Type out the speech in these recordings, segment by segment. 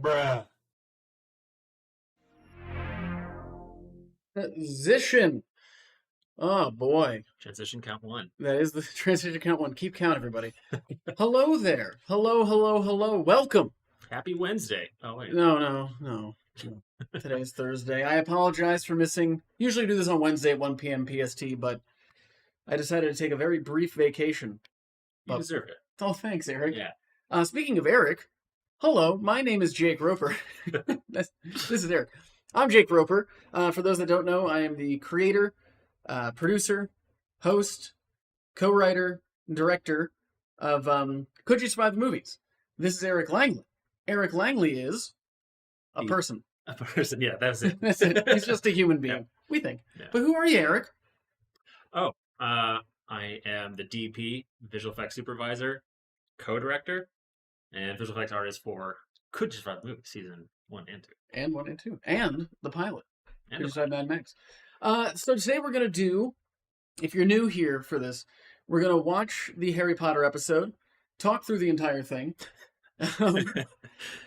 Bruh. Transition. Oh boy, Transition count one. that is the transition count one. Keep count, everybody. Hello there. Hello, hello, hello. Welcome. Happy Wednesday. Oh, wait. No. Today's Thursday. I apologize for missing. Usually do this on Wednesday at 1 p.m. PST, but I decided to take a very brief vacation. You deserve it. Oh, thanks, Eric. Yeah. Speaking of Eric, hello. My name is Jake Roper. This is Eric. I'm Jake Roper. For those that don't know, I am the creator, producer, host, co-writer, director of Could You Survive the Movies? This is Eric Langley. Eric Langley is a person. A person, yeah, that's it. That's it. He's just a human being, we think. Yeah. But who are you, Eric? Oh, I am the DP, visual effects supervisor, co-director, and visual effects artist for Could You Survive the Movie, season 1 and 2. And 1 and 2. And the pilot. And Could You Survive Mad Max? So today we're going to do, if you're new here for this, we're going to watch the Harry Potter episode, talk through the entire thing,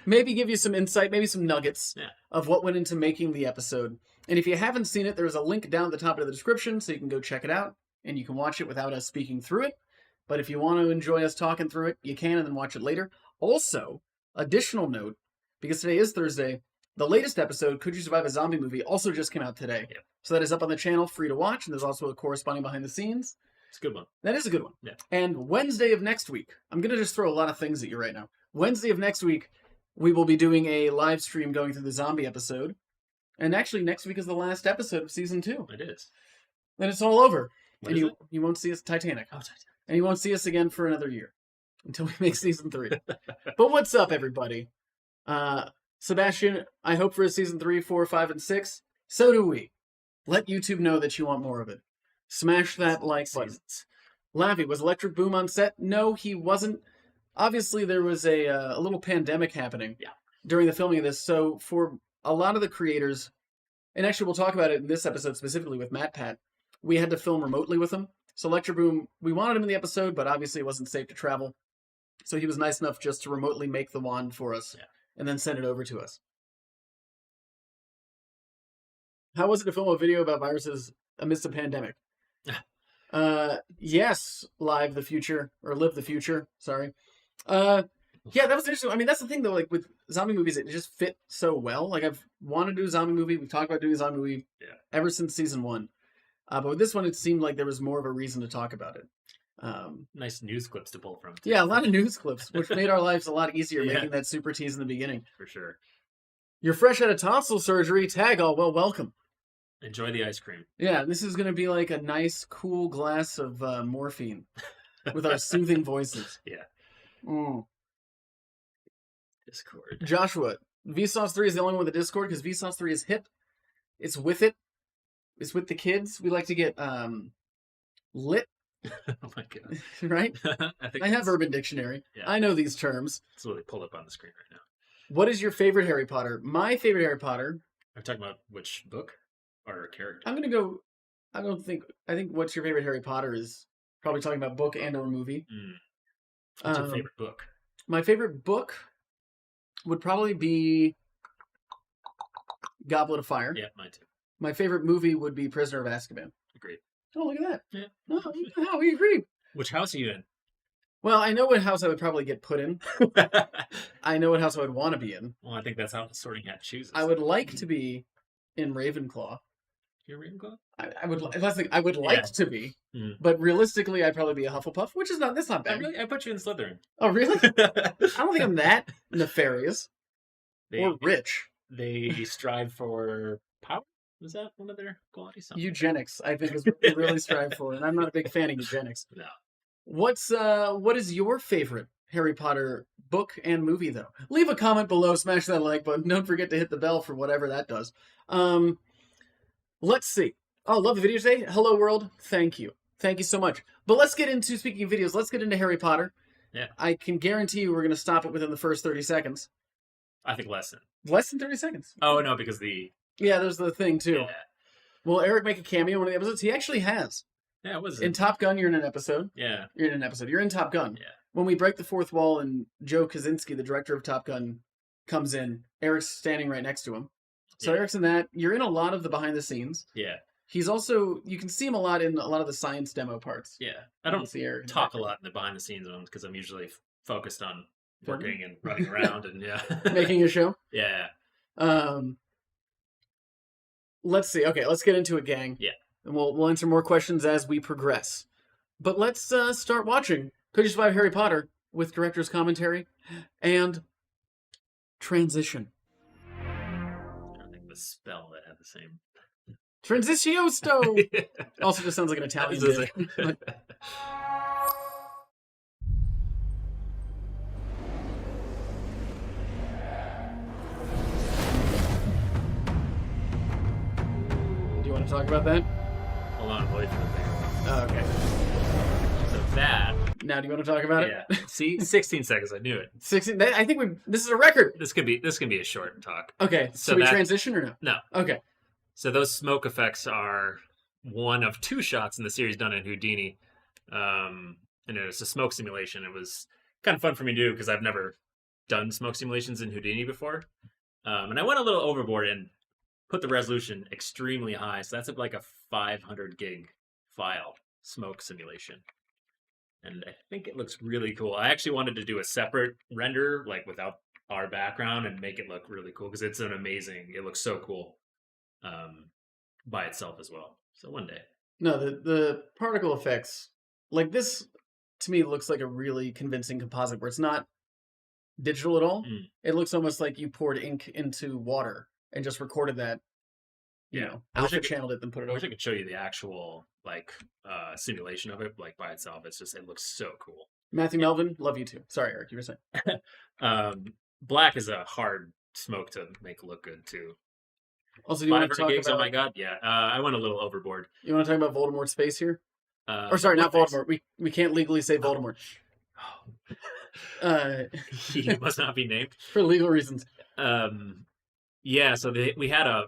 maybe give you some insight, maybe some nuggets of what went into making the episode. And if you haven't seen it, there's a link down at the top of the description so you can go check it out and you can watch it without us speaking through it. But if you want to enjoy us talking through it, you can and then watch it later. Also, additional note, because today is Thursday, the latest episode, Could You Survive a Zombie Movie, also just came out today. Yep. So that is up on the channel, free to watch, and there's also a corresponding behind the scenes. It's a good one. That is a good one. Yeah. And Wednesday of next week, I'm going to just throw a lot of things at you right now. Wednesday of next week, we will be doing a live stream going through the zombie episode. And actually, next week is the last episode of season 2. It is. Then it's all over. What and is you won't see us, Titanic. Oh, Titanic. And you won't see us again for another year until we make season 3. But what's up, everybody? Sebastian, I hope for a season 3, 4, 5, and 6. So do we. Let YouTube know that you want more of it. Smash that like button. Lavi, was Electric Boom on set? No, he wasn't. Obviously, there was a little pandemic happening during the filming of this. So for a lot of the creators, and actually we'll talk about it in this episode specifically with Matt Pat, we had to film remotely with him. So Electric Boom, we wanted him in the episode, but obviously it wasn't safe to travel. So he was nice enough just to remotely make the wand for us and then send it over to us. How was it to film a video about viruses amidst a pandemic? Yes, Live the Future, or Live the Future, sorry. Yeah, that was interesting. I mean, that's the thing, though, like, with zombie movies, it just fit so well. Like, I've wanted to do a zombie movie. We've talked about doing a zombie movie ever since season 1. But with this one, it seemed like there was more of a reason to talk about it. Nice news clips to pull from, too. Yeah, a lot of news clips, which made our lives a lot easier, making that super tease in the beginning. For sure. You're fresh out of tonsil surgery. Tag all. Well, welcome. Enjoy the ice cream. Yeah, this is going to be like a nice, cool glass of morphine with our soothing voices. Yeah. Mm. Discord. Joshua, Vsauce 3 is the only one with the Discord because Vsauce 3 is hip. It's with it. It's with the kids. We like to get lit. Oh my god. Right? I have Urban Dictionary. Yeah. I know these terms. That's what they pulled up on the screen right now. What is your favorite Harry Potter? My favorite Harry Potter. Are you talking about which book or character? I'm going to go... I think what's your favorite Harry Potter is probably talking about book and or movie. What's your favorite book? My favorite book would probably be Goblet of Fire. Yeah, mine too. My favorite movie would be Prisoner of Azkaban. Agreed. Oh, look at that. Yeah. Oh, we agree. Which house are you in? Well, I know what house I would probably get put in. I know what house I would want to be in. Well, I think that's how the sorting hat chooses. I would like to be in Ravenclaw. You're Ravenclaw? I would like to be, but realistically, I'd probably be a Hufflepuff, which is that's not bad. I put you in Slytherin. Oh, really? I don't think I'm that nefarious or rich. They strive for power. Is that one of their qualities? Eugenics, I think, is what they really strive for, and I'm not a big fan of eugenics. No. What is your favorite Harry Potter book and movie, though? Leave a comment below, smash that like button. Don't forget to hit the bell for whatever that does. Let's see. Oh, love the video today. Hello, world. Thank you. Thank you so much. But let's get into, speaking of videos, let's get into Harry Potter. Yeah. I can guarantee you we're going to stop it within the first 30 seconds. I think less than. Less than 30 seconds? Oh, no, because the... Yeah, there's the thing, too. Yeah. Will Eric make a cameo in one of the episodes? He actually has. Yeah, it was. In Top Gun, you're in an episode. Yeah. You're in an episode. You're in Top Gun. Yeah. When we break the fourth wall and Joe Kosinski, the director of Top Gun, comes in. Eric's standing right next to him. So Yeah. Eric's in that. You're in a lot of the behind the scenes. Yeah. He's also, you can see him a lot in a lot of the science demo parts. Yeah. I don't see Eric in the talk a background. lot in the behind the scenes ones because I'm usually focused on Filming? working and running around and Making a show. Yeah. Let's see. Okay, let's get into it, gang. Yeah. And we'll answer more questions as we progress. But let's start watching Could You Survive Harry Potter with director's commentary and transition. I don't think the spell that had the same. Transitionosto! Also just sounds like an Italian dish. Do you want to talk about that? Hold on, I'm waiting for the thing. Oh, okay. So that. Now, do you want to talk about Yeah. it? See, 16 seconds. I knew it. 16. I think this is a record. This can be a short talk. Okay, so we transition or no? No. Okay. So those smoke effects are one of two shots in the series done in Houdini. And it was a smoke simulation. It was kind of fun for me to do because I've never done smoke simulations in Houdini before. And I went a little overboard and put the resolution extremely high. So that's like a 500 gig file smoke simulation. And I think it looks really cool. I actually wanted to do a separate render, like without our background, and make it look really cool because it's it looks so cool by itself as well. So one day. No, the particle effects, like this, to me, looks like a really convincing composite where it's not digital at all. It looks almost like you poured ink into water and just recorded that. You know, alpha channeled it, then put it I over. wish I could show you the actual simulation of it, like by itself. It looks so cool. Matthew Melvin, love you too. Sorry, Eric, you were saying. Black is a hard smoke to make look good too. Also, do you want to talk gigs, about? Oh my god, yeah. I went a little overboard. You want to talk about Voldemort's face here? Or sorry, not Voldemort. We can't legally say Voldemort. He must not be named for legal reasons. Yeah. So we had a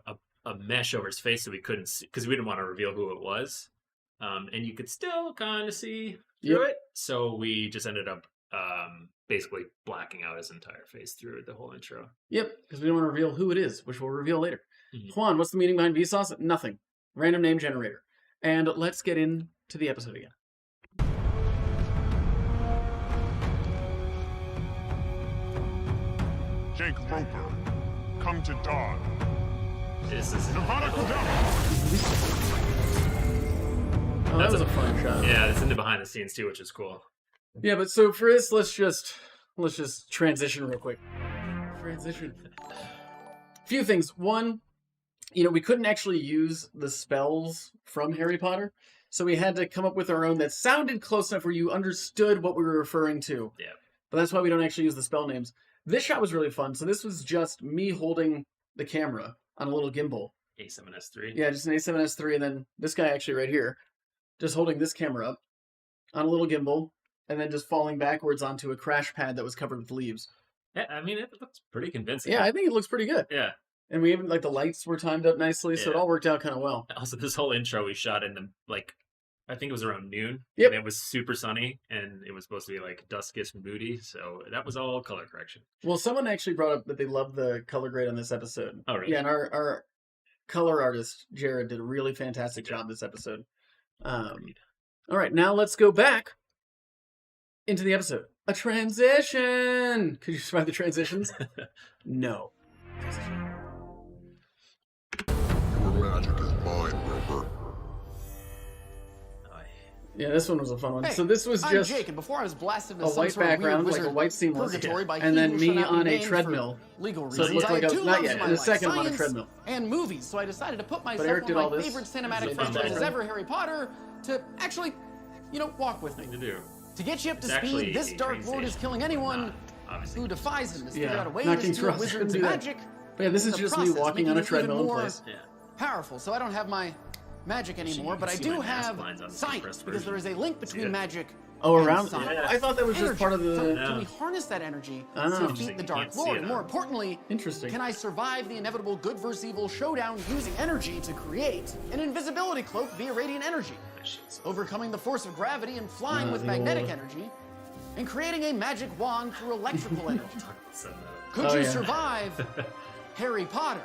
mesh over his face so we couldn't see because we didn't want to reveal who it was, and you could still kind of see through it. So we just ended up basically blacking out his entire face through the whole intro. Yep, because we don't want to reveal who it is, which we'll reveal later. Mm-hmm. Juan, what's the meaning behind Vsauce? Nothing. Random name generator. And let's get into the episode again. Jake Roper, come to dawn. This is Nevada Kedavra. Oh, that was a fun shot. Yeah, it's in the behind the scenes too, which is cool. Yeah, but so for this, let's just transition real quick. Transition. Few things. One, we couldn't actually use the spells from Harry Potter, so we had to come up with our own that sounded close enough where you understood what we were referring to. Yeah. But that's why we don't actually use the spell names. This shot was really fun. So this was just me holding the camera on a little gimbal. A7S3. Yeah, just an A7S3, and then this guy actually right here, just holding this camera up on a little gimbal, and then just falling backwards onto a crash pad that was covered with leaves. Yeah, I mean, it looks pretty convincing. Yeah, I think it looks pretty good. Yeah. And we even, the lights were timed up nicely, so it all worked out kind of well. Also, this whole intro we shot in the, I think it was around noon. Yep. And it was super sunny, and it was supposed to be, duskish moody, so that was all color correction. Well, someone actually brought up that they loved the color grade on this episode. Oh, really? Yeah, and our color artist, Jared, did a really fantastic job this episode. All right, now let's go back into the episode. A transition! Could you survive the transitions? No. Your magic is mine, Roper. Yeah, this one was a fun one. So this was just I'm Jake, and before I was blasted into a some white sort of background, weird like a wizard white scene purgatory by and then he who me shall not be on a named for treadmill. legal So it reasons. looked like I was do not love yet. in my In a life second, I'm on a science treadmill. and movies, so I decided to put myself Eric on did my all this. favorite cinematic It's franchise fantastic. ever, Harry Potter, to actually, walk with me. To do. To get you up to It's actually speed, this a Dark train Lord is station. killing anyone Obviously. who defies him to figure Yeah, out a way not to King's steal Cross. wizards Couldn't and do that. magic. But yeah, this in is the just me process, walking on a making it even treadmill in more place. Yeah. Powerful, so I don't have my magic anymore, can but I see do my mask have lines on the science, compressed because there is version. a link between it? magic Oh, and around? science. I thought that was just Energy. part of So the... can we harness that energy Oh. to Interesting. defeat the You Dark can't see Lord? it And more on- importantly, Interesting. can I survive the inevitable good versus evil showdown using energy to create an invisibility cloak via radiant energy, overcoming the force of gravity and flying with the magnetic old- energy, and creating a magic wand through electrical energy? Could Oh, you yeah. survive Harry Potter?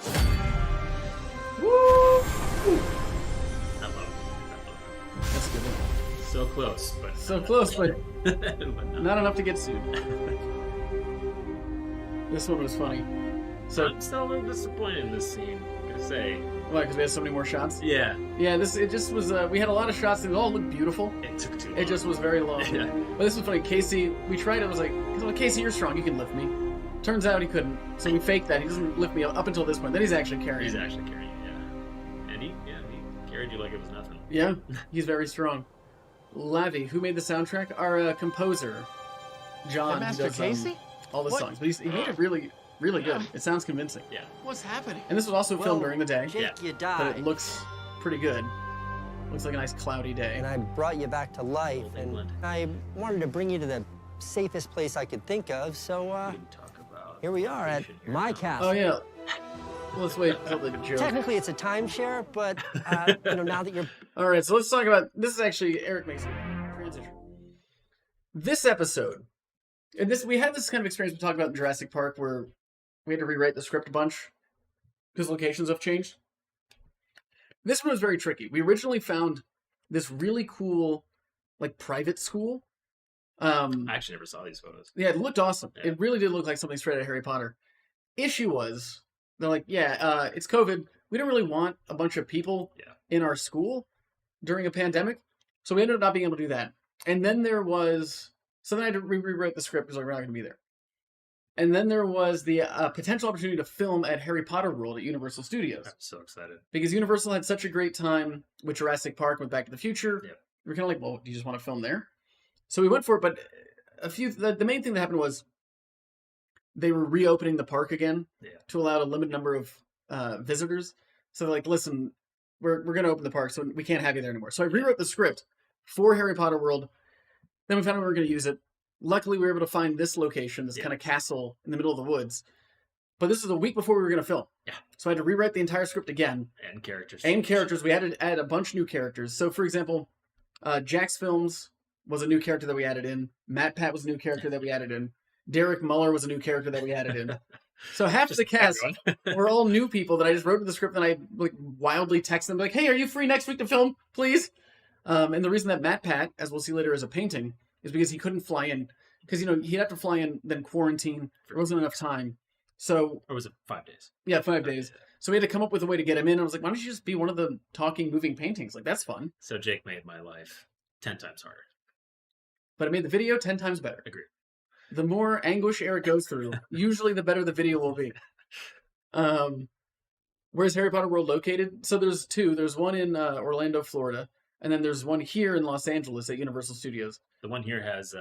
Woo! I love it. That's a good one. So close, but So not close, but enough. But not enough to get sued. This one was funny. So, I'm still a little disappointed in this scene. I'm gonna say, why? Because we had so many more shots. yeah, Yeah, it just was. We had a lot of shots that all looked beautiful. it took too long. It just was very long. Yeah. But this was funny. Casey, we tried it. I was like, Casey, you're strong. You can lift me. Turns out he couldn't. So we faked that. He doesn't lift me up until this point. Then he's actually carrying. He's me. actually carrying it, yeah. And he carried you like it was nothing. Yeah, he's very strong. Lavi, who made the soundtrack? Our composer, John. And Master who does, Casey? all the What? songs. But he made it really, really good. It sounds convincing. Yeah. What's happening? And this was also filmed during the day, Jake, Yeah. you but died. it looks pretty good. Looks like a nice cloudy day. And I brought you back to life, Old and England. I wanted to bring you to the safest place I could think of, so We didn't talk about here we are at vacation here my now. castle. Oh yeah. Well, let's wait until the joke. Technically, it's a timeshare, but now that you're All right, so let's talk about this. Is actually Eric makes a transition. This episode, and this we had this kind of experience we talked about in Jurassic Park, where we had to rewrite the script a bunch because locations have changed. This one was very tricky. We originally found this really cool, like private school. I actually never saw these photos. Yeah, it looked awesome. Yeah. It really did look like something straight out of Harry Potter. Issue was, they're like, it's COVID. We don't really want a bunch of people Yeah. in our school during a pandemic. So we ended up not being able to do that. And then there was, so then I had to rewrite the script because like, we're not going to be there. And then there was the potential opportunity to film at Harry Potter World at Universal Studios. I'm so excited. Because Universal had such a great time with Jurassic Park, with Back to the Future. Yeah. We were kind of like, well, do you just want to film there? So we went for it, but the main thing that happened was they were reopening the park again Yeah. to allow a limited number of visitors. So they're like, listen, we're going to open the park, so we can't have you there anymore. So I rewrote the script for Harry Potter World. Then we found out we were going to use it. Luckily, we were able to find this location, this Yeah. kind of castle in the middle of the woods. But this is a week before we were going to film. Yeah. So I had to rewrite the entire script again. And characters. And characters. We added a bunch of new characters. So, for example, Jax Films was a new character that we added in. Matt Pat was a new character that we added in. Derek Muller was a new character that we added in. So half Just the cast everyone. were all new people that I just wrote in the script, and I like wildly texted them like, "Hey, are you free next week to film, please?" And the reason that Matt Pat, as we'll see later, is a painting is because he couldn't fly in because he'd have to fly in, then quarantine. There wasn't enough time. So Or was it 5 days? yeah, 5 days. So we had to come up with a way to get him in. I was like, why don't you just be one of the talking, moving paintings? Like that's fun. So Jake made my life 10 times harder. But it made the video 10 times better. Agreed. The more anguish Eric goes through, usually the better the video will be. Where's Harry Potter World located? So there's two. There's one in Orlando, Florida, and then there's one here in Los Angeles at Universal Studios. The one here has,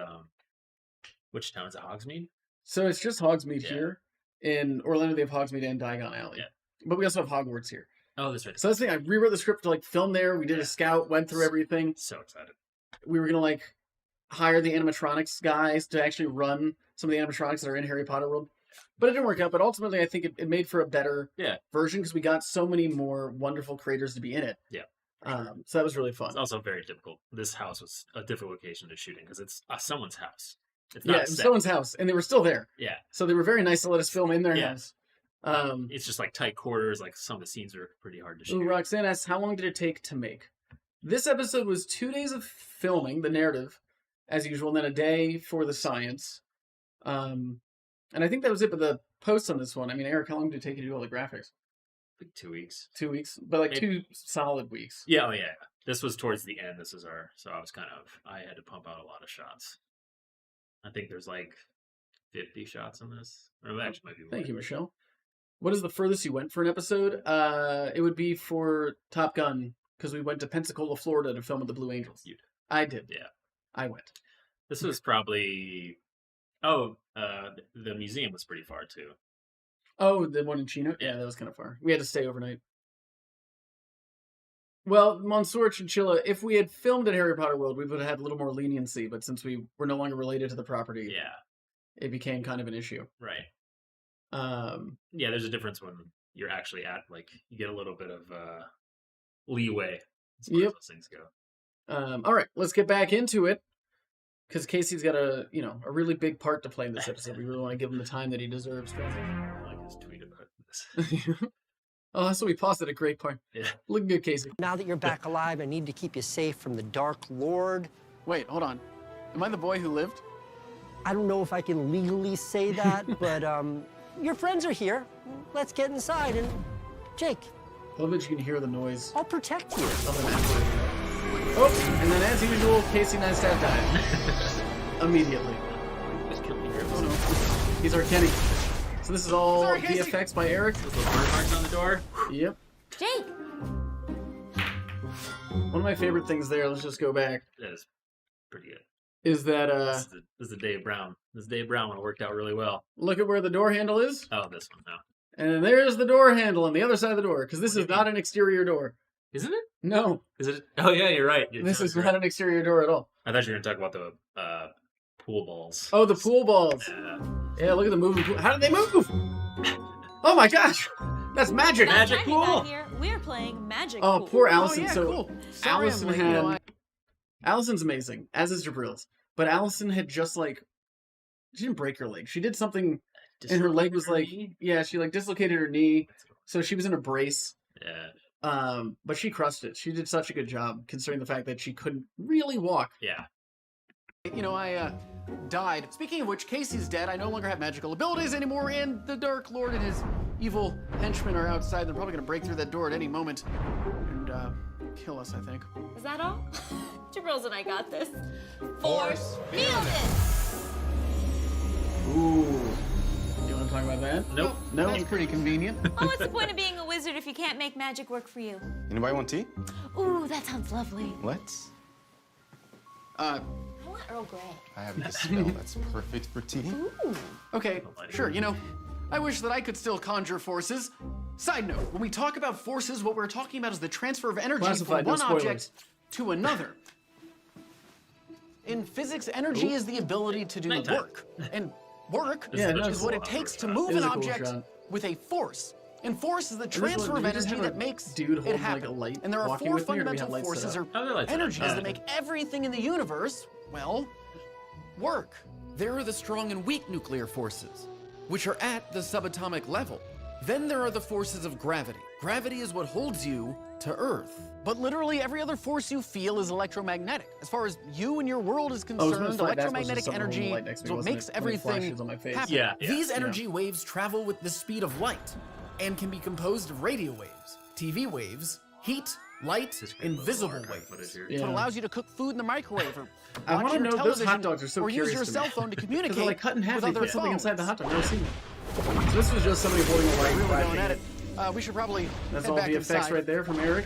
which town is it? Hogsmeade? So it's just Hogsmeade Yeah. here. In Orlando, they have Hogsmeade and Diagon Alley. Yeah. But we also have Hogwarts here. Oh, that's right. So that's the thing. I rewrote the script to like film there. We did Yeah. a scout, went through everything. So excited. We were gonna like hire the animatronics guys to actually run some of the animatronics that are in Harry Potter World. But it didn't work out. But ultimately, I think it made for a better Yeah. version because we got so many more wonderful creators to be in it. Yeah. So that was really fun. It's also very difficult. This house was a difficult location to shoot in because it's someone's house. It's Yeah, not it was set. someone's house, and they were still there. Yeah. So they were very nice to let us film in their Yeah. house. It's just like tight quarters. Like some of the scenes are pretty hard to shoot. Ooh, Roxanne asks, how long did it take to make? This episode was 2 days of filming, the narrative, as usual, and then a day for the science. And I think that was it, but the posts on this one, I mean, Eric, how long did it take you to do all the graphics? Like 2 weeks. 2 weeks? But like Maybe. 2 solid weeks. Yeah. Oh yeah. This was towards the end. This is so I had to pump out a lot of shots. I think there's like 50 shots on this. Or that actually might be more. Thank you, Michelle. What is the furthest you went for an episode? It would be for Top Gun, because we went to Pensacola, Florida to film with the Blue Angels. You did. I did. Yeah. I went. This was probably. The museum was pretty far too. Oh, the one in Chino? Yeah, that was kind of far. We had to stay overnight. Well, Monsieur Chinchilla, if we had filmed at Harry Potter World, we would have had a little more leniency, but since we were no longer related to the property, Yeah. it became kind of an issue. Right. Yeah, There's a difference when you're actually at you get a little bit of leeway as far Yep. as those things go. all right, let's get back into it. because Casey's got a really big part to play in this episode. We really want to give him the time that he deserves. I like his tweet about this. Oh, so we paused at a great point. Yeah. Looking good, Casey. Now that you're back alive, I need to keep you safe from the Dark Lord. Wait, hold on. Am I the boy who lived? I don't know if I can legally say that, but your friends are here. Let's get inside and Jake, I love that you can hear the noise I'll protect you. of an actor. Oh, and then as usual, Casey Neistat died. Immediately. Just killed me here. Oh no. He's our Kenny. So this is all Sorry, Casey. VFX by Eric. Those little bird marks on the door. Yep. Jake! One of my favorite things there, let's just go back, That is pretty good. is that This is Dave Brown. This is Dave Brown when it worked out really well. look at where the door handle is. Oh, this one now. And there's the door handle on the other side of the door, because this What do is you not an exterior door. Isn't it? No, Is it? Oh yeah, you're right. this is not an exterior door at all. I thought you were gonna talk about the pool balls. Oh, the pool balls. Yeah. Yeah, look at the moving pool. How did they move? Oh my gosh, that's magic. Magic Tiny back pool. here, we're playing Magic Oh, Pool. poor Oh, Allison. yeah, So cool. Sorry, Allison I'm late, had. Allison's amazing, as is Jabril's. But Allison had just she didn't break her leg. She did something, and her leg was yeah, she dislocated her knee, so she was in a brace. Yeah. But she crushed it. She did such a good job, considering the fact that she couldn't really walk. Yeah. I died. Speaking of which, Casey's dead. I no longer have magical abilities anymore, and the Dark Lord and his evil henchmen are outside. They're probably gonna break through that door at any moment and kill us, I think. Is that all? Jabril's and I got this. Force field it! Ooh. You want to talk about that? Nope. No. That's pretty convenient. Oh, what's the point of being a wizard if you can't make magic work for you? Anybody want tea? Ooh, that sounds lovely. Let's. I want Earl Grey. I have this spell that's perfect for tea. Ooh. Okay, sure, I wish that I could still conjure forces. Side note, when we talk about forces, what we're talking about is the transfer of energy Classified, from no one spoilers. object to another. In physics, energy is the ability to do Nighttime. work. And work Yeah, no, is it's what a it cool takes to shot. move It is an a cool object shot. with a force. And force is the one, transfer of do we just energy have a that makes dude it holding, happen. a light And there are walking four with me, or do we have fundamental lights set forces up? or Oh, they're lights set up. energies Oh, that okay. make everything in the universe, well, work. There are the strong and weak nuclear forces, which are at the subatomic level. Then there are the forces of gravity. Gravity is what holds you to Earth. But literally every other force you feel is electromagnetic. As far as you and your world is Oh, I was gonna concerned, say, that was just electromagnetic someone holding energy the light next to is me, what wasn't makes it? When it everything flashes on my face. happen. Yeah, These yeah. energy waves travel with the speed of light and can be composed of radio waves, TV waves, heat, light, This is great little invisible archive footage waves. here. It's what Yeah. allows you to cook food in the microwave or I watch wanna your know, those television hot dogs are so or use curious your to me. cell phone to Because communicate they're cut in half, with they other put something phones. inside the hot dog. I've never seen that. So this was just somebody holding a light. Really flashing. going at it. We should probably That's head all back the inside. effects right there from Eric.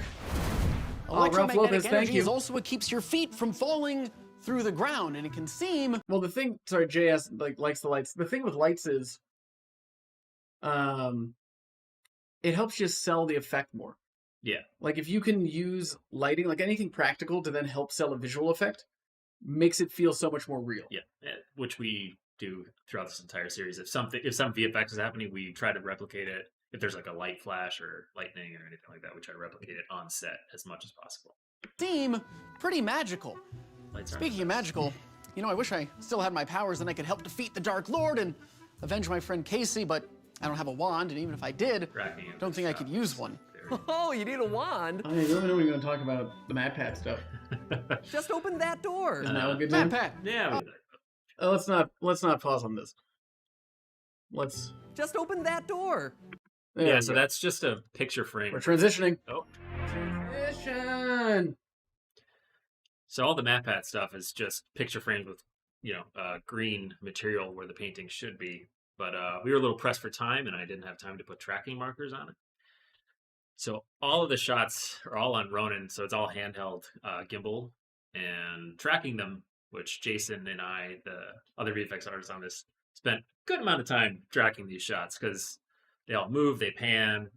Ralph Electromagnetic Lopez, thank energy you. is also what keeps your feet from falling through the ground, and it can seem Well, the thing, sorry, JS likes the lights. The thing with lights is, it helps you sell the effect more. Yeah. Like if you can use lighting, like anything practical, to then help sell a visual effect, makes it feel so much more real. Yeah, which we do throughout this entire series. If some VFX is happening, we try to replicate it. If there's like a light flash or lightning or anything like that, we try to replicate it on set as much as possible. pretty magical. Lights aren't Speaking of magical, I wish I still had my powers and I could help defeat the Dark Lord and avenge my friend Casey, but I don't have a wand, and even if I did, cracking it. don't think I could use one. Oh, you need a wand? I really know when you're going to talk about the Mad Pat stuff. Just open that door. Isn't that a good Matt name? Pat, Yeah, Let's not pause on this. Let's. Just open that door. there yeah. we So go. that's just a picture frame. We're transitioning. Oh. Transition. So all the map pat stuff is just picture frames with, green material where the painting should be. But we were a little pressed for time, and I didn't have time to put tracking markers on it. So all of the shots are all on Ronin, so it's all handheld gimbal, and tracking them, which Jason and I, the other VFX artists on this, spent a good amount of time tracking these shots because they all move, they pan.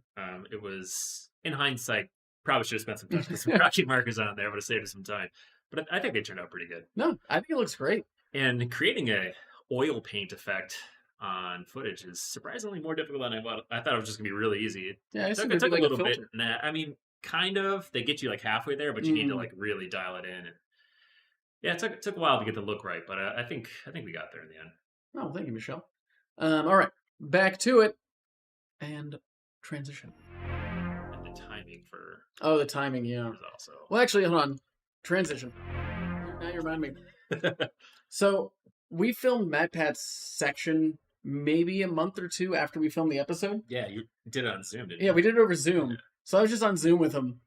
It was, in hindsight, probably should have spent some time with some tracking markers on there, would have saved us some time. But I think they turned out pretty good. No, I think it looks great. And creating a oil paint effect on footage is surprisingly more difficult than I thought it was just gonna be really easy. Yeah, It took a little bit. Nah, I mean, kind of. They get you like halfway there, but you need to like really dial it in. And Yeah, it took a while to get the look right, but I think we got there in the end. Oh, thank you, Michelle. All right, back to it, and transition. And the timing for Oh, the timing, yeah. was also. Well, actually, hold on. Transition. Now you remind me. So we filmed Matt Pat's section maybe a month or two after we filmed the episode. Yeah, you did it on Zoom, didn't you? Yeah, we did it over Zoom. Yeah. So I was just on Zoom with him,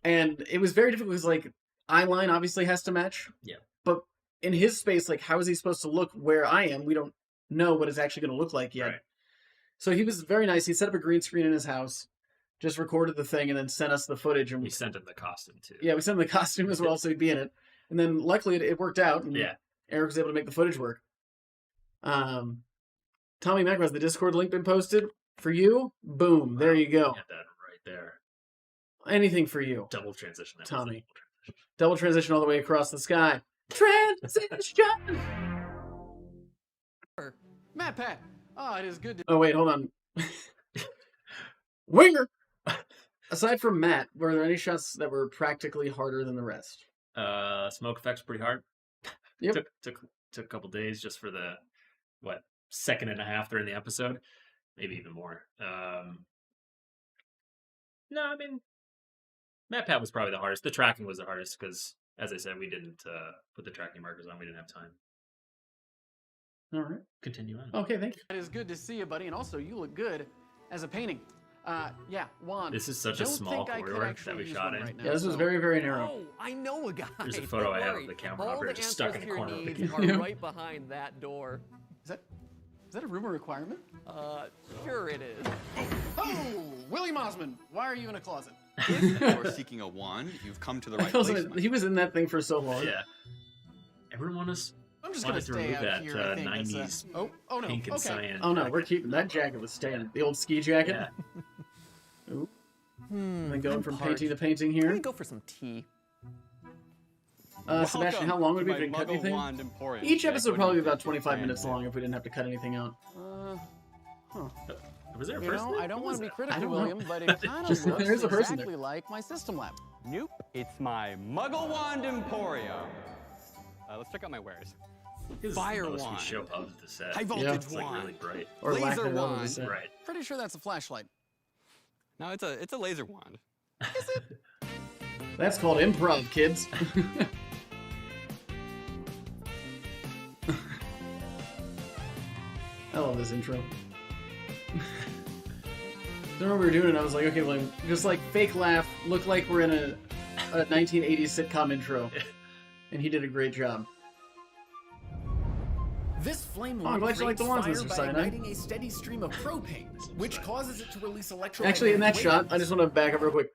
and it was very difficult because like eyeline obviously has to match. Yeah. But in his space, like how is he supposed to look where I am? We don't know what it's actually going to look like yet. Right. So he was very nice. He set up a green screen in his house, just recorded the thing, and then sent us the footage. And We sent him the costume too. yeah, we sent him the costume as well, so he'd be in it. And then luckily it worked out, and Yeah. Eric was able to make the footage work. Tommy Mac, has the Discord link been posted for you? Boom, there you go. Got that right there. Anything for you. Double transition. That was Tommy. a double transition. Double transition all the way across the sky. Transition! Matt Pat. Oh, it is good to Oh, wait, hold on. Winger! Aside from Matt, were there any shots that were practically harder than the rest? Smoke effects pretty hard. Yep. Took a couple days just for the second and a half during the episode, maybe even more. No, I mean, Matt Pat was probably the hardest. The tracking was the hardest because, as I said, we didn't put the tracking markers on. We didn't have time. All right. Continue on. Okay, thank you. It is good to see you, buddy, and also you look good as a painting. Yeah, Juan. This is such a don't small think I could corridor actually that we use shot one in. right now, Yeah, this was so- very, very narrow. Oh, I know a guy. There's a photo Don't I have worry. of the camera All operator the just stuck in answers a to your corner of the needs camera. are right behind that door. Is that a rumor requirement? Sure it is. Oh, William Osmond, why are you in a closet? If you're seeking a wand, you've come to the right place. He was in that thing for so long. Yeah. Everyone want us I'm just gonna wanted to stay remove out that here. I think it's, 90s oh no. pink and Okay. cyan. Oh no, jacket. we're keeping that jacket was staying. The old ski jacket. Yeah. Ooh. And then going I'm from parched. painting to painting Let me here. go for some tea. Sebastian, how long would we been cut anything? Each episode would probably be about 25 minutes long if we didn't have to cut anything out. Was there a You person know, there? I don't Who want was to be that? critical, don't know. William, but it kind of Just- looks there is a person exactly like my system lab. Nope, it's my Muggle Wand Emporium. Let's check out my wares. This is Fire the most wand. we show of the set. High Yeah. voltage It's like wand. really bright. Or lack Laser thereof, wand. as I said. Right. Pretty sure that's a flashlight. No, it's a laser wand. That's called improv, kids. I love this intro. I remember we were doing it, I was like, okay, well, just like fake laugh, look like we're in a 1980s sitcom intro. And he did a great job. This flame Oh, I'm glad you like the wands, fire Mr. by Cyanide. igniting a steady stream of propane, which causes it to release electromagnetic Actually, in that waves. shot, I just want to back up real quick.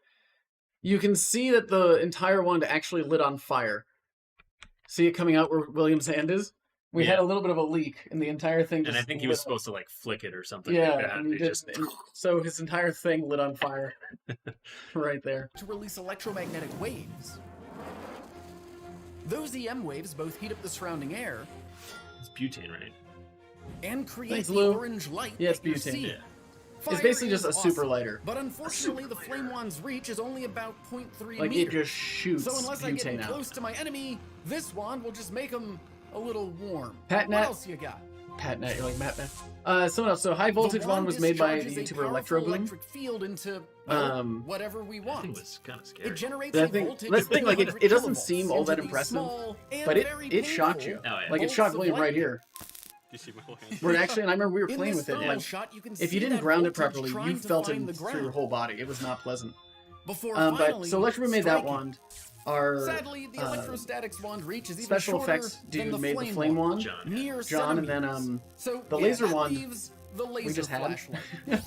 You can see that the entire wand actually lit on fire. See it coming out where William's hand is? We had Yeah. a little bit of a leak, and the entire thing just And I think he lit was up. supposed to like flick it or something. Yeah, like that. and he It did, just and so his entire thing lit on fire. Right there. to release electromagnetic waves. Those EM waves both heat up the surrounding air it's butane, right? and create Thanks, the Lou. orange light Yeah, it's that you're butane. seeing. Yeah. It's Fire basically just is a super awesome, lighter. But unfortunately, the flame wand's reach is only about 0.3 Like, it meters. just shoots So unless I get butane out. close to my enemy, this wand will just make him a little warm. Pat What Nat- else you got? Pat Nat, you're like Matt Nat. Someone else. So High Voltage The Wand was made by the discharges a YouTuber powerful Electro Boom. electric field into whatever we That want. thing was kind of scary. It generates That a thing- voltage that's of the thing, like, it 200 doesn't kilovolts seem all that into these impressive, small and but very it shocked painful you. Oh, yeah. Like, it bolts shot of William right lightning. here. You see my whole hand? Where actually, and I remember we were In playing this with it, thermal and shot, you can if see you didn't that ground it voltage properly, trying you to felt find it the through your ground whole body. It was not pleasant. Before But finally so Electro Boom made that striking. wand. Our Sadly, the electrostatics wand reach is even special shorter effects than dude the made the flame wand. John. Near John, and then centimeters. So, the yeah, laser that wand leaves the laser just had. flashlight.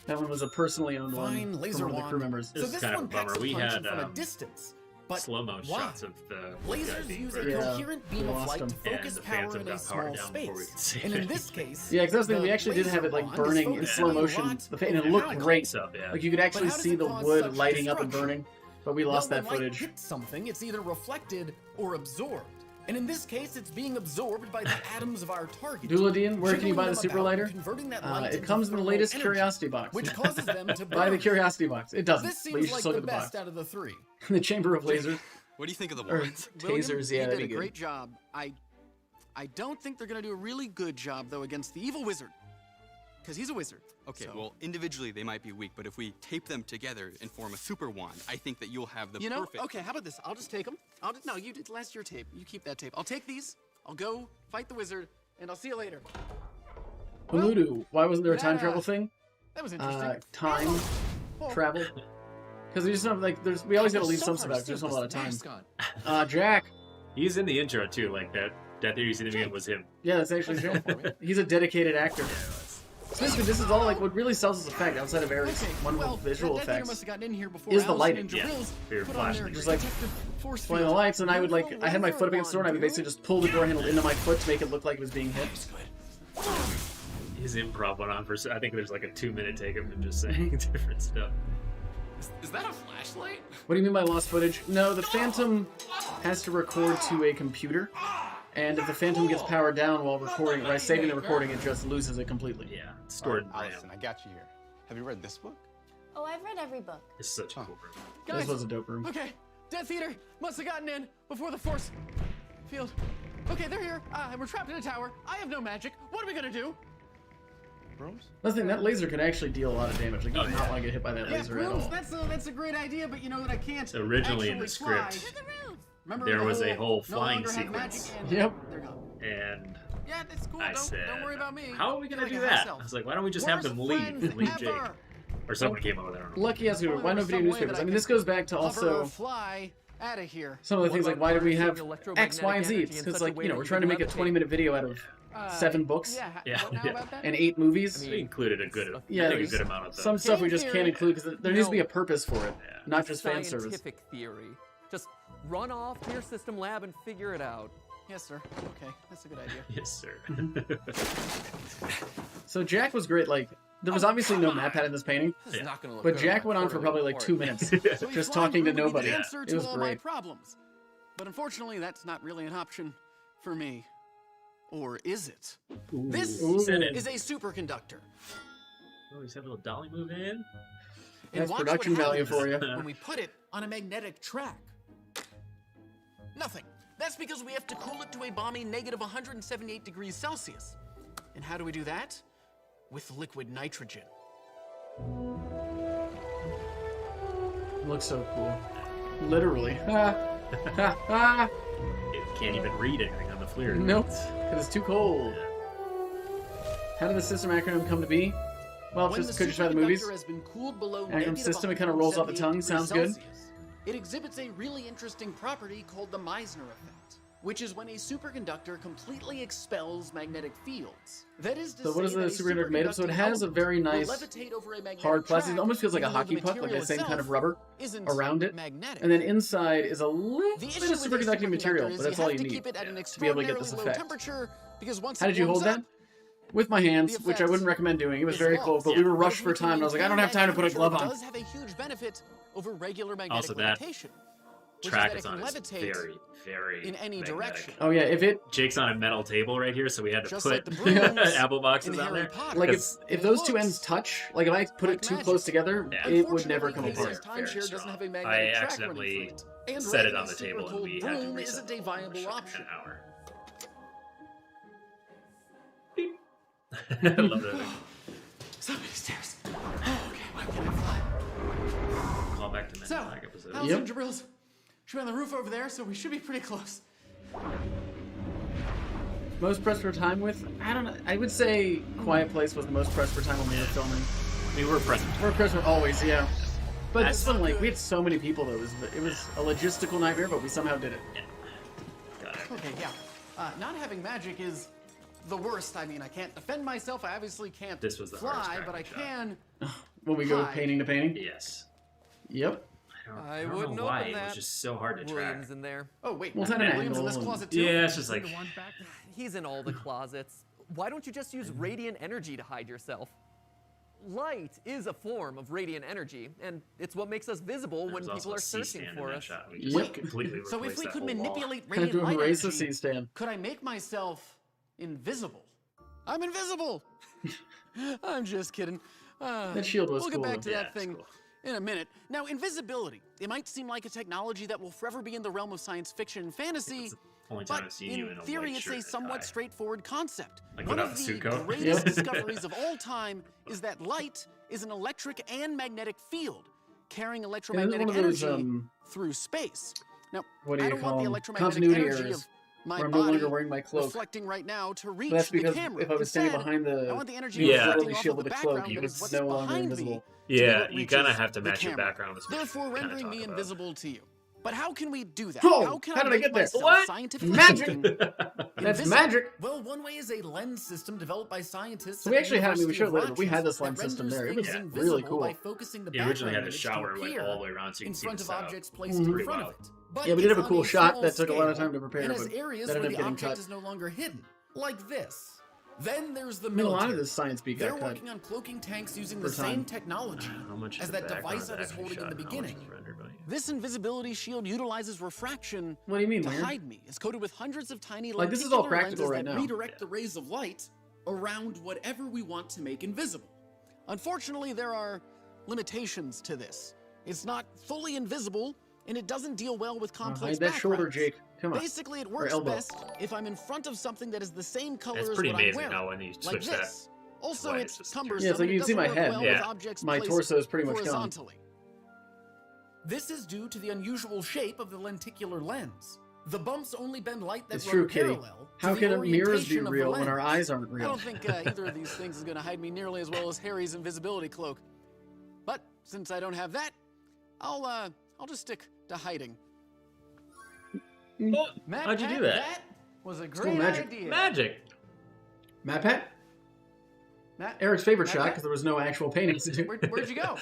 That one was a personally owned Fine one laser from one of the crew wand. members. This So is this kind of one a bummer. packs a We punch had, from a distance. But slow-mo why? shots of the Lasers guy being use a burned. Yeah, coherent beam we of lost light him. to And focus the power phantom in a got powered small down before we space. could see And in it. this case, Yeah, because I was thinking the we actually did have it like laser wand is burning in focused slow on a motion, lot and it of looked power. great. Close up, yeah. Like you could actually how does see it the cause wood such lighting up and destruction? burning, but we lost Well, that when light footage. hits something, it's either reflected or absorbed. And in this case, it's being absorbed by the atoms of our target. Dooladian, where can you jiggling buy the them super about lighter? and converting that light It into comes in the thermal latest energy, Curiosity box. which causes them to Buy the burn. Curiosity box. It doesn't, This but you seems should like still the get the box. best out of the three. The Chamber of Lasers. What do you think of the Or wands? tasers, yeah, you that'd did be a good. great job. I don't think they're gonna do a really good job though against the evil wizard, because he's a wizard. Okay, So- well, individually they might be weak, but if we tape them together and form a super wand, I think that you'll have the You know, perfect. okay, how about this? I'll just take them. No, you did last year tape. You keep that tape. I'll take these. I'll go fight the wizard, and I'll see you later. Baludu, why wasn't there a time that, travel thing? That was interesting. Time travel. Because we just have like we always gotta leave some stuff out. There's not a lot of time. Jack. He's in the intro too. Like that there you see the beginning was him. Yeah, that's actually true. He's a dedicated actor. So basically, this is all like what really sells this effect outside of Aries' wonderful visual that Death Eater effects. must have gotten in here before is the Allison lighting. and Yeah. Jabril's Your put flashing. on their Just like protective force playing the field. lights, and I would I had my foot up against the door, and I would basically just pull the door handle into my foot to make it look like it was being hit. His improv went on for. I think there's like a 2-minute take of him just saying different stuff. Is that a flashlight? What do you mean by lost footage? No, the Phantom has to record to a computer, and if the Phantom gets powered down while recording, by saving the recording, it just loses it completely. Yeah, it's stored in Allison, RAM. I got you here. Have you read this book? Oh, I've read every book. It's such a cool room. This Guys, was a dope room. okay, Death Eater must have gotten in before the force field. Okay, they're here. We're trapped in a tower. I have no magic. What are we gonna do? Brooms? Nothing. That laser could actually deal a lot of damage. Like, you Oh, do not yeah. want to get hit by that laser at brooms, all. that's a great idea, but you know that I can't. So originally in the actually fly. script, To the roof. Remember there the was a whole no flying longer have magic sequence. and Yep. they're gone. and Yeah, that's cool. I said, don't worry about me. how are we gonna Feel do like a that? house elf. I was like, why don't we just have Worst them leave? friend Leave Jake. ever. Or someone came up with it, I don't know. Lucky as we were. Well, Why there no was video some way newspapers? that I mean, I this goes back to Hover or also fly out of here. some of the What things like about why do we harnessing have electromagnetic X, Y, and Z? energy It's in because such a like way you know that we're you trying to can make a levitate? 20-minute video out of 7 books Yeah. Yeah, What now yeah. about that? and 8 movies. I mean, We included a good, Yeah, I think a there's good amount of them. Some stuff we Game just can't theory. include because there needs to be a No. purpose for it, Yeah. not just fan service. Scientific theory. Just run off to your system lab and figure it out. Yes, sir. Okay, that's a good idea. Yes, sir. So Jack was great. Like there was obviously no map pad in this painting, This is Yeah. not gonna look but good Jack my went on for quarterly probably like report. 2 minutes, So he's just flying talking to through would be nobody. the answer It to was all my great. problems. But unfortunately, that's not really an option for me. Or is it? This Ooh. Said it. is a superconductor. Oh, he's had a little dolly move in. And That's watch what production value happens for you. when we put it on a magnetic track. Nothing. That's because we have to cool it to a balmy negative 178 degrees Celsius. And how do we do that? With liquid nitrogen. Looks so cool. Literally. Ha. Ha, ha. It can't even read anything on the FLIR. Nope, because it's too cold. How did the system acronym come to be? Well, When just the could you try the movies? superconductor has been cooled below Acronym negative system, it kinda rolls off the tongue, 178 sounds good. degrees Celsius, it exhibits a really interesting property called the Meissner effect, which is when a superconductor completely expels magnetic fields. That is to So what is say the that a superconductor made of? So it superconducting has a element very will nice levitate over a magnetic hard plastic. It track, almost feels like a even though hockey the puck, like the material same kind of itself rubber isn't around it. magnetic. And then inside is a little The bit issue of with a superconducting material, superconductor but is that's you all have you to need keep it at an to be able to get extraordinarily this low effect. temperature because once How it did you warms hold that? up, With my hands, The which I wouldn't effect recommend doing. It was is very lost. cold, but we were But rushed if for we can time, and I was like, I don't have maintain time to put a that glove temperature, on. It does have a huge benefit over regular magnetic Also, that levitation. Which Track is is that on it is can levitate very, very in any magnetic. direction. Oh yeah, if it Jake's on a metal table right here, so we had to Just put like the brooms apple boxes in on Harry there. Potter. like Because if It those two looks ends touch, like if I put like it too magic. close together, Yeah. it would never come Unfortunately, apart. Casey's timeshare Very doesn't strong. have a I magnetic track accidentally running through it. And set it riding on a the super table and cold we had to broom reset isn't the a whole viable shit in option. an hour. I love that. So many stairs. Oh, okay, why can't I fly? Call back to Men So, in Black episode. Allison Yep. Jabril's should be on the roof over there, so we should be pretty close. Most pressed for time with? I don't know. I would say Quiet Place was the most pressed for time when we were filming. I mean, we're present. We're pressed for always, yeah. But That's this one, like, good. we had so many people that it was a logistical nightmare, but we somehow did it. Got it. Okay, yeah. Not having magic is the worst. I mean, I can't defend myself. I obviously can't This was the hardest fly, but I cracking can. When we go Hi. painting to painting. Yes. Yep. I don't wouldn't know why open it was that. just so hard to track. Williams in there. Oh wait, Well, it's at an Williams in this angle. closet too. Yeah, it's just like He's in all the closets. Why don't you just use radiant energy to hide yourself? Light is a form of radiant energy, and it's what makes us visible when there's also people a are C-stand searching in for that us. shot. We just Yep. completely So if replaced we that could whole wall. manipulate Had radiant to light erase the energy, C-stand. could I make myself invisible? I'm invisible. I'm just kidding. That shield was We'll cool, get back to though. Yeah, that it's thing cool. in a minute. Now, invisibility. It might seem like a technology that will forever be in the realm of science fiction and fantasy, It's the only time but I've seen you in in a theory, white it's shirt a and somewhat tie. straightforward concept. Like One without of the the suit coat? greatest discoveries of all time is that light is an electric and magnetic field, carrying electromagnetic one of those, energy through space. Now, what do I you don't call want the them? electromagnetic Continuity energy errors, of my where I'm no body longer wearing my cloak. reflecting right now to reach But that's the because camera. if I was standing Instead, behind the, I want the energy you would Yeah. literally reflecting off shield of with the a cloak. background You that would is what's no longer behind invisible. me. Yeah, it you kind of reaches have to the match your camera, background with what therefore you kinda rendering talk me about. invisible to you. But how can we do that? Oh, how can how I did I make get there? myself What? scientifically Magic! speaking, That's invisible? magic! Well, one way is a lens system developed by scientists So at we the actually had, we University showed of later, but we had Rutgers this lens that system renders there. It things was invisible really cool. by focusing the You originally had background the image shower to went appear all the way around so you in can see front the of setup. objects placed Mhm. in front of it. But Yeah, we did have a it's cool on shot small that took a lot of scale time to prepare, and has but areas that where ended the up getting object cut. is no longer hidden, like this. Then there's the I mean, a military. lot of this science beat They're got cut. working on cloaking tanks using for the same time. technology How much as is the that background device I was actually holding in shot the and how much beginning. is rendered by you? This invisibility shield utilizes refraction What do you mean, to weird? hide me. It's coated with hundreds of tiny Like, this is all lenticular practical lenses right that now. redirect the rays of light around whatever we want to make invisible. Unfortunately, there are limitations to this. It's not fully invisible, and it doesn't deal well with complex Hide that shoulder, backgrounds. Jake. Come on. Basically, it works elbow. best if I'm in front of something that is the same color It's as pretty what I'm amazing wearing, how when you like switch that this. Also, white, it's it's just- cumbersome. Yeah, it's like and you can see it my doesn't work head. well Yeah. with objects My placed torso is pretty much gone. horizontally. This is due to the unusual shape of the lenticular lens. The bumps only bend light that It's run true, Kitty. parallel to How the can mirrors be orientation of the real when our lens. eyes aren't I real? don't think either of these things is going to hide me nearly as well as Harry's invisibility cloak. But since I don't have that, I'll just stick to hiding. Oh, Matt, how'd you do that? was a called magic. idea. Magic. Matt Pat? Matt, Eric's favorite Matt shot Pat? because there was no actual paintings to do. Where'd you go?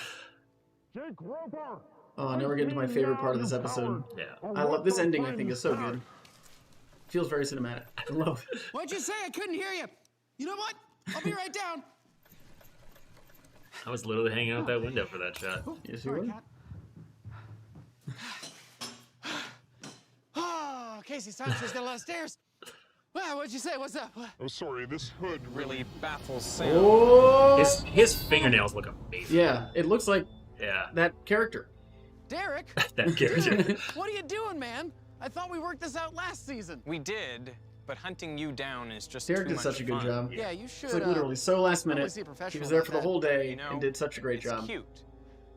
Oh, now we're getting to my favorite part of this episode. Yeah. I love this ending. I think is so good. Feels very cinematic. I love it. What'd you say? I couldn't hear you. You know what? I'll be right down. I was literally hanging out that window for that shot. Yes, you would. Oh, Casey Sancho's got a lot of stairs. Well, what'd you say? What's up? I'm sorry, this hood Really baffles Sam. Oh, His fingernails look amazing. yeah. It looks like Yeah. that character. Derek, That character. what are you doing, man? I thought we worked this out last season. We did, but hunting you down is just Derek too did much such a good fun. job. Yeah, you should. It's like literally so last probably minute. see a He professional was there about for the that. whole day You know, and did such a great It's job. cute.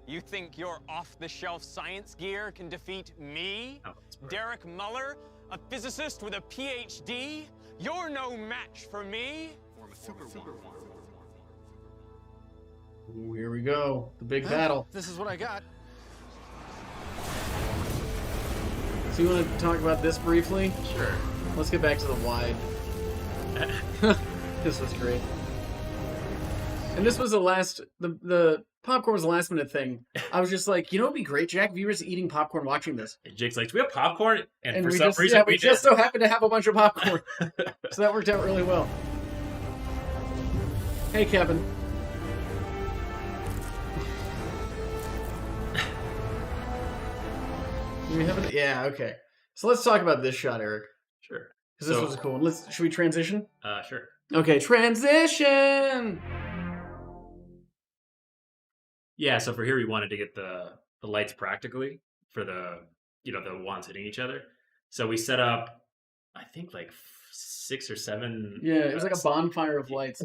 You think your off-the-shelf science gear can defeat me? Oh, that's right. Derek Muller, a physicist with a PhD? You're no match for me. Form a super wand. Ooh, here we go. The big Huh? battle. This is what I got. So you want to talk about this briefly? Sure. Let's get back to the wide. This was great. And this was the popcorn was a last minute thing. I was just like, you know, it'd be great, Jack, if you were just eating popcorn watching this. And Jake's like, do we have popcorn? And for we some just, reason, yeah, we we just did. so happened to have a bunch of popcorn. So that worked out really well. Hey, Kevin. Do we have it? Yeah, okay. So let's talk about this shot, Eric. Sure. Because this So- was a cool one. Should we transition? Sure. Okay, transition! Yeah, so for here we wanted to get the lights practically for the the wands hitting each other. So we set up, I think like 6 or 7. Yeah, it was like a bonfire of lights.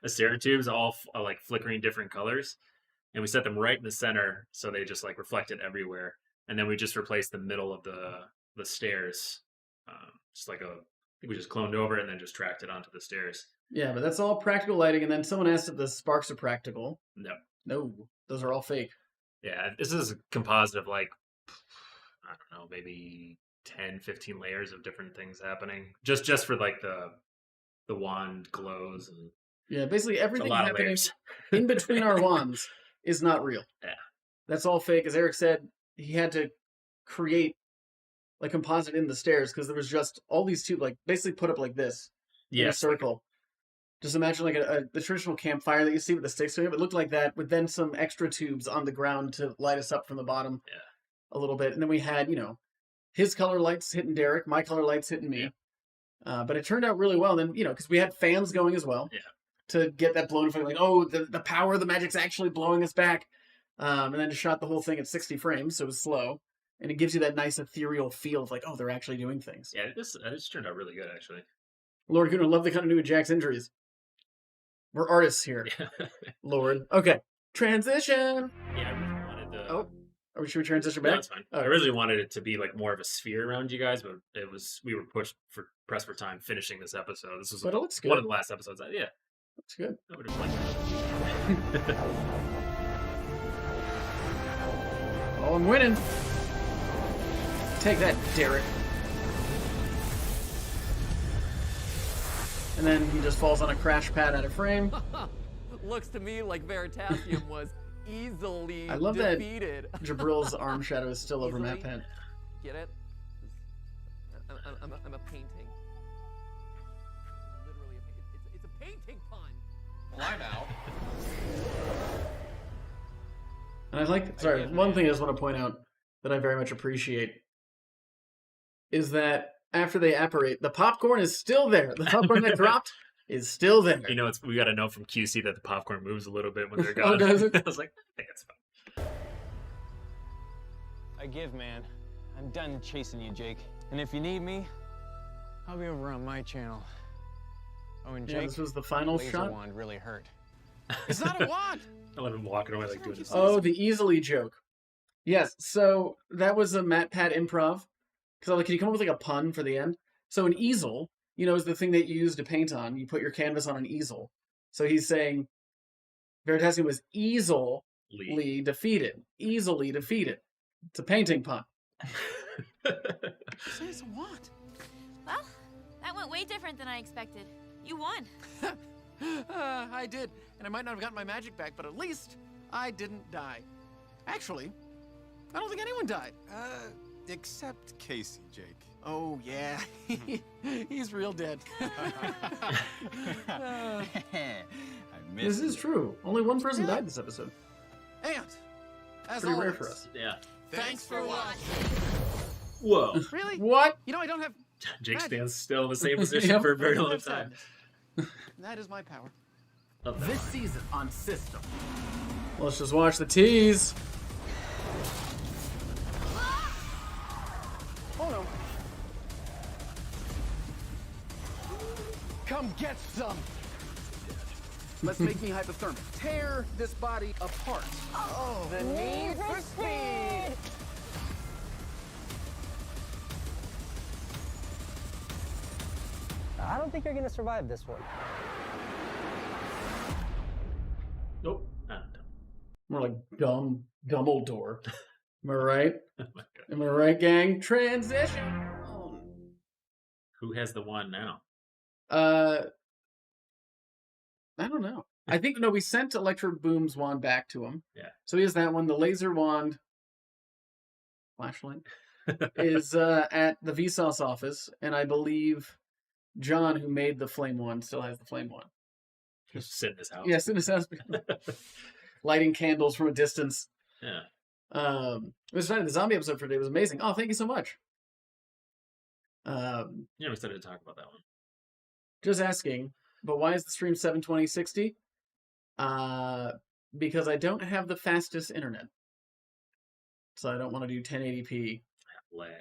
Acerotubes, all like flickering different colors, and we set them right in the center, so they just like reflected everywhere. And then we just replaced the middle of the stairs, just like I think we just cloned over it and then just tracked it onto the stairs. Yeah, but that's all practical lighting. And then someone asked if the sparks are practical. No. No, those are all fake. Yeah, this is a composite of like, I don't know, maybe 10, 15 layers of different things happening. Just for like the wand glows and Yeah, basically it's a everything lot of happening layers. in between our wands is not real. Yeah. That's all fake. As Eric said, he had to create like composite in the stairs because there was just all these tubes, like basically put up like this in a Yes. circle. Just imagine like the traditional campfire that you see with the sticks to it. It looked like that with then some extra tubes on the ground to light us up from the bottom a little bit. And then we had, his color lights hitting Derek, my color lights hitting me. But it turned out really well. And then, because we had fans going as well to get that blown effect. Like, oh, the power of the magic's actually blowing us back. And then just shot the whole thing at 60 frames, so it was slow. And it gives you that nice ethereal feel of like, oh, they're actually doing things. Yeah, this turned out really good, actually. Lord Gunnar, love the continuity of Jack's injuries. We're artists here, Lord. Okay, transition. Yeah, I really wanted the. Oh, should we transition No, back? it's fine. I originally wanted it to be like more of a sphere around you guys, but we were pressed for time finishing this episode. This was But it looks good. one of the last episodes. Yeah, Looks good. I would have liked it. Oh, I'm winning. Take that, Derek. And then he just falls on a crash pad out of frame. Looks to me like Veritasium was easily I love defeated. that Jabril's arm shadow is still over Matt Easily? Penn. Get it? I'm a painting. Literally, it's a painting pun. Why now? And I like, sorry, one thing I just want to point out that I very much appreciate is that after they apparate, the popcorn is still there. The popcorn that dropped is still there. You know, we got to know from QC that the popcorn moves a little bit when they're Oh, gone. does it? I was like, I think it's fine. I give, man. I'm done chasing you, Jake. And if you need me, I'll be over on my channel. Oh, and Yeah, Jake, this was the final laser shot. wand really hurt. It's not a wand. I love him walking away like doing this. Oh, the easily joke. Yes, so that was a Matt Pat improv. Because like, can you come up with like a pun for the end? So an easel, you know, is the thing that you use to paint on. You put your canvas on an easel. So he's saying Veritasium was easily defeated. Easily defeated. It's a painting pun. Say it's a wand. Well, that went way different than I expected. You won. I did, and I might not have gotten my magic back, but at least I didn't die. Actually, I don't think anyone died. Except Casey, Jake. Oh, yeah. He's real dead. I This is true. Only one person died this episode. And, as Pretty always, rare for us. Yeah. thanks for watching. Whoa. Really? What? You know, I don't have... Jake Magic. stands still in the same position Yep. for a very I don't long have time. sadness. That is my power. Love that. This season on System. Let's just watch the tease. Oh, no. Come get some. Let's make me hypothermic. Tear this body apart. Oh, the need for speed. I don't think you're gonna survive this one. Nope. More like Dumbledore. Am I right? Oh my God. Am I right, gang? Transition. Oh. Who has the wand now? I don't know. I think no. We sent Electro Boom's wand back to him. Yeah. So he has that one. The laser wand, flashlight, is at the Vsauce office, and I believe John, who made the flame wand, still has the flame wand. Just sit in his house. Yes, in his house, lighting candles from a distance. Yeah. Mr. Knight, the zombie episode for today was amazing. Oh, thank you so much. Yeah, we started to talk about that one. Just asking, but why is the stream 72060? Because I don't have the fastest internet. So I don't want to do 1080p. Lag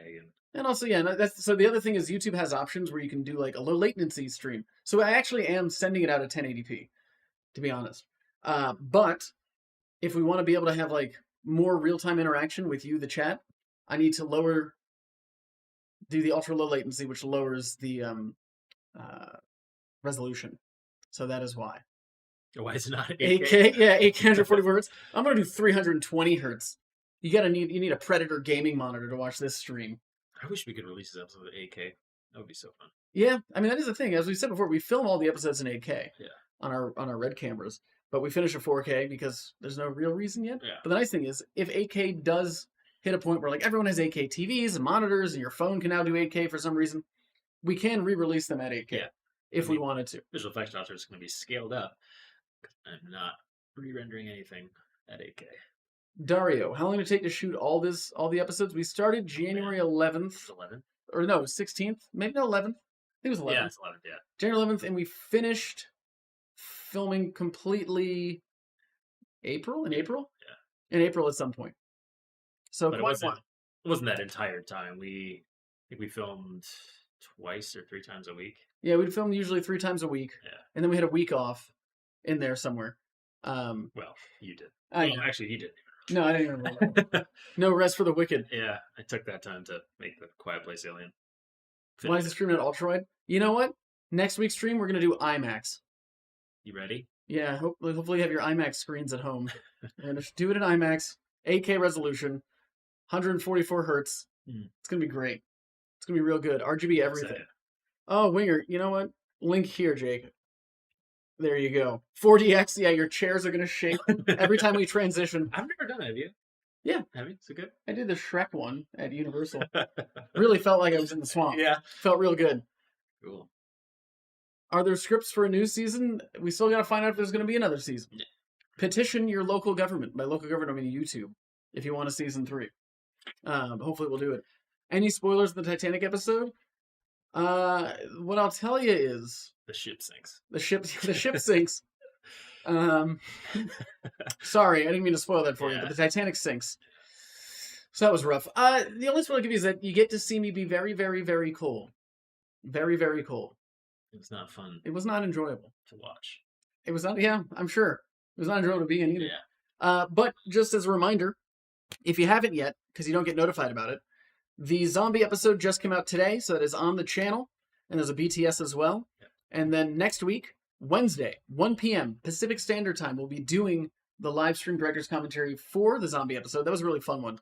And also, yeah, that's so the other thing is YouTube has options where you can do like a low latency stream. So I actually am sending it out at 1080p, to be honest. But if we want to be able to have like more real-time interaction with you, the chat, I need to do the ultra low latency, which lowers the resolution. So that is why. Why is it not 8K? Yeah, 8K 144 hertz. I'm gonna do 320 hertz. You need a Predator gaming monitor to watch this stream. I wish we could release this episode with 8K. That would be so fun. Yeah, I mean that is the thing. As we said before, we film all the episodes in 8K. Yeah. On our red cameras, but we finish at 4K because there's no real reason yet. Yeah. But the nice thing is, if 8K does hit a point where like everyone has 8K TVs and monitors, and your phone can now do 8K for some reason, we can re-release them at 8K if we wanted to. Visual effects are just going to be scaled up. I'm not re-rendering anything at 8K. Dario, how long did it take to shoot all the episodes? We started January 11th. 11th? Or no, 16th? Maybe not 11th. I think it was 11th. Yeah, it's 11th, yeah. January 11th, and we finished filming completely in April? in April at some point. So But it quite a wasn't. while. It wasn't that entire time. I think we filmed twice or 3 times a week. Yeah, we'd film usually 3 times a week, Yeah. and then we had a week off in there somewhere. Well, you did. I Well, know. actually, he did. No, I didn't even remember. No rest for the wicked. Yeah, I took that time to make the Quiet Place Alien. Why is the stream at ultra-wide? You know what? Next week's stream, we're going to do IMAX. You ready? Yeah, hopefully you have your IMAX screens at home. We're going to do it in IMAX, 8K resolution, 144 hertz. It's going to be great. It's going to be real good. RGB everything. Excited. Oh, Winger, you know what? Link here, Jake. There you go. 4DX, yeah, your chairs are going to shake every time we transition. I've never done it, have you? Yeah. Have you? Is it good? I did the Shrek one at Universal. Really felt like I was in the swamp. Yeah. Felt real good. Cool. Are there scripts for a new season? We still got to find out if there's going to be another season. Yeah. Petition your local government. By local government, I mean YouTube. If you want a season 3. Hopefully we'll do it. Any spoilers in the Titanic episode? What I'll tell you is The ship sinks. the ship sinks. Sorry, I didn't mean to spoil that for you, Yeah. but the Titanic sinks. So that was rough. The only spoiler I'll give you is that you get to see me be very, very, very cold. Very, very cold. It was not fun It was not enjoyable. to watch. It was not, yeah, I'm sure. It was not enjoyable to be in either. Yeah. But just as a reminder, if you haven't yet, because you don't get notified about it, the zombie episode just came out today, so that is on the channel, and there's a BTS as well. Yep. And then next week, Wednesday, 1 p.m. Pacific Standard Time, we'll be doing the live stream director's commentary for the zombie episode. That was a really fun one.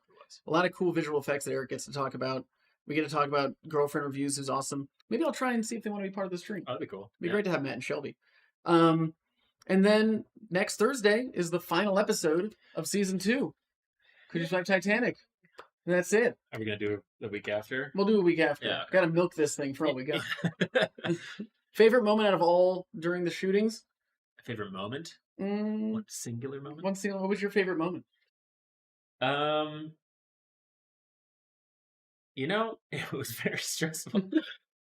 A lot of cool visual effects that Eric gets to talk about. We get to talk about Girlfriend Reviews, who's awesome. Maybe I'll try and see if they want to be part of the stream. Oh, that'd be cool. It'd be great to have Matt and Shelby. And then next Thursday is the final episode of season 2. Could you like Titanic? And that's it. Are we gonna do it the week after? We'll do a week after. Yeah. Gotta milk this thing for all we got. Favorite moment out of all during the shootings? Favorite moment? Mm, One singular moment? what was your favorite moment? You know, it was very stressful.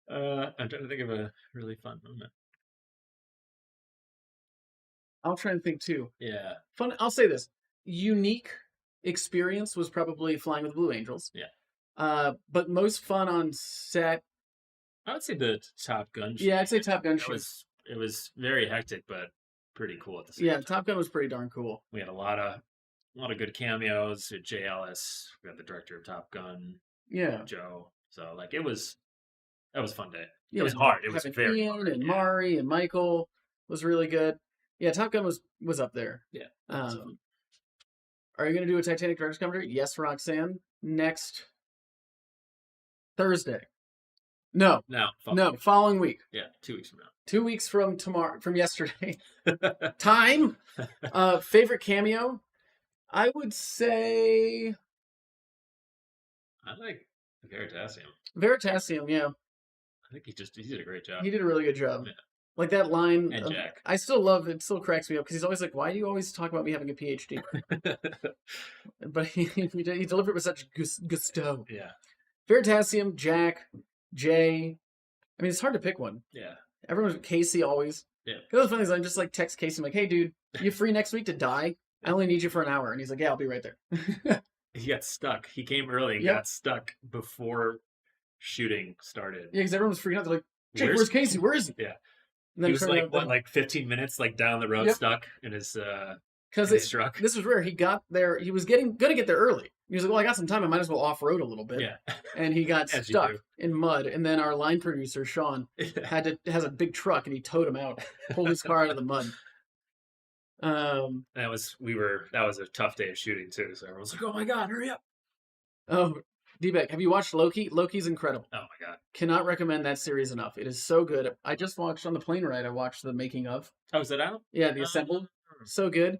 I'm trying to think of a really fun moment. I'll try and think too. Yeah. Fun. I'll say this: unique experience was probably Flying with Blue Angels. Yeah. But most fun on set. I would say the Top Gun. Yeah, I'd say Top Gun. It was very hectic, but pretty cool at the same Yeah, time. Top Gun was pretty darn cool. We had a lot of good cameos. We had Jay Ellis. We had the director of Top Gun, Yeah. Joe. So like that was a fun day. Yeah, It was hard. It was having very Ian hard. and Yeah. Mari and Michael was really good. Yeah, Top Gun was up there. Yeah. Are you going to do a Titanic director's commentary? Yes, Roxanne. Next Thursday. No, following week. Yeah, 2 weeks from 2 weeks from tomorrow, from yesterday. now. Time. Favorite cameo? I would say I like Veritasium. Veritasium. Yeah, I think he did a great job. he did a really good job. Yeah. Like that line. And Jack. I still love it. Still cracks me up because he's always like, "Why do you always talk about me having a PhD?" But he delivered it with such gusto. Yeah. Veritasium, Jack, Jay. I mean, it's hard to pick one. Yeah. Everyone's Casey always. Yeah. Because the funny is, I'm just like text Casey, I'm like, "Hey, dude, you free next week to die? I only need you for an hour." And he's like, "Yeah, I'll be right there." He got stuck. He came early and Yep. got stuck before shooting started. Yeah, because everyone was freaking out. They're like, "Jake, Where's where's Casey? Where is he?" Yeah. And then He was it turned like out what, that- like 15 minutes like down the road Yep. stuck in his Because truck. this was rare. He got there. He was gonna get there early. He was like, "Well, I got some time. I might as well off road a little bit." Yeah. And he got As you stuck do. in mud. And then our line producer Sean has a big truck, and he towed him out, pulled his car out of the mud. That was a tough day of shooting too. So everyone was like, "Oh my god, hurry up!" Oh, D-Beck, have you watched Loki? Loki's incredible. Oh my god. Cannot recommend that series enough. It is so good. I just watched on the plane ride. I watched the making of. Oh, is that out? Yeah, the assembled. So good.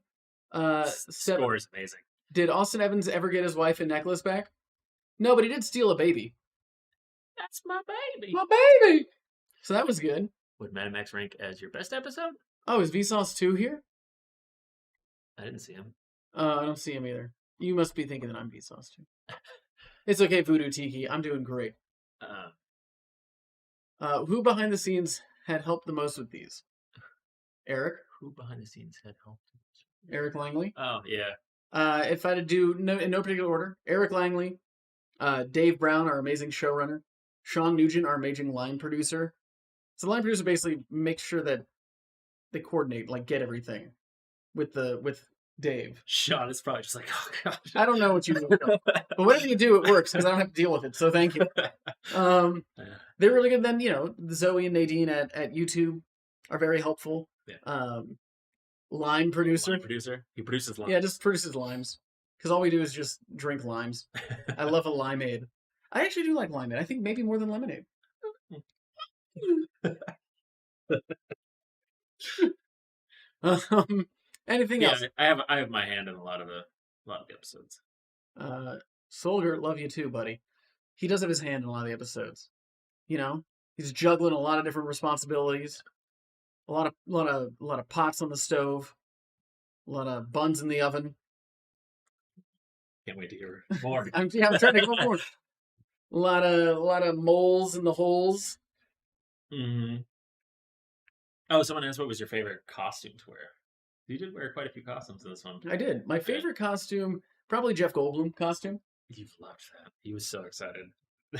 Score is amazing. Did Austin Evans ever get his wife and necklace back? No, but he did steal a baby. That's my baby. My baby. So that was good. Would Mad Max rank as your best episode? Oh, is Vsauce 2 here? I didn't see him. I don't see him either. You must be thinking that I'm Vsauce 2. It's okay, Voodoo Tiki. I'm doing great. Who behind the scenes had helped the most with these? Eric? Who behind the scenes had helped? Eric Langley? Oh yeah. If I had to do in no particular order, Eric Langley, Dave Brown, our amazing showrunner, Sean Nugent, our amazing line producer. So the line producer basically makes sure that they coordinate, like get everything with Dave. Sean is probably just like, oh gosh. I don't know what you do, but whatever you do, it works because I don't have to deal with it. So thank you. They're really good. Then Zoe and Nadine at YouTube are very helpful. Yeah. Lime producer. Lime producer. He produces limes. Yeah, just produces limes. Because all we do is just drink limes. I love a limeade. I actually do like limeade. I think maybe more than lemonade. Anything else? I have my hand in a lot of the episodes. Solger, love you too, buddy. He does have his hand in a lot of the episodes. He's juggling a lot of different responsibilities. A lot of pots on the stove. A lot of buns in the oven. Can't wait to hear more. I'm trying to come up more. A lot of moles in the holes. Mm-hmm. Oh, someone asked what was your favorite costume to wear. You did wear quite a few costumes in this one. I did. My favorite costume, probably Jeff Goldblum costume. You've loved that. He was so excited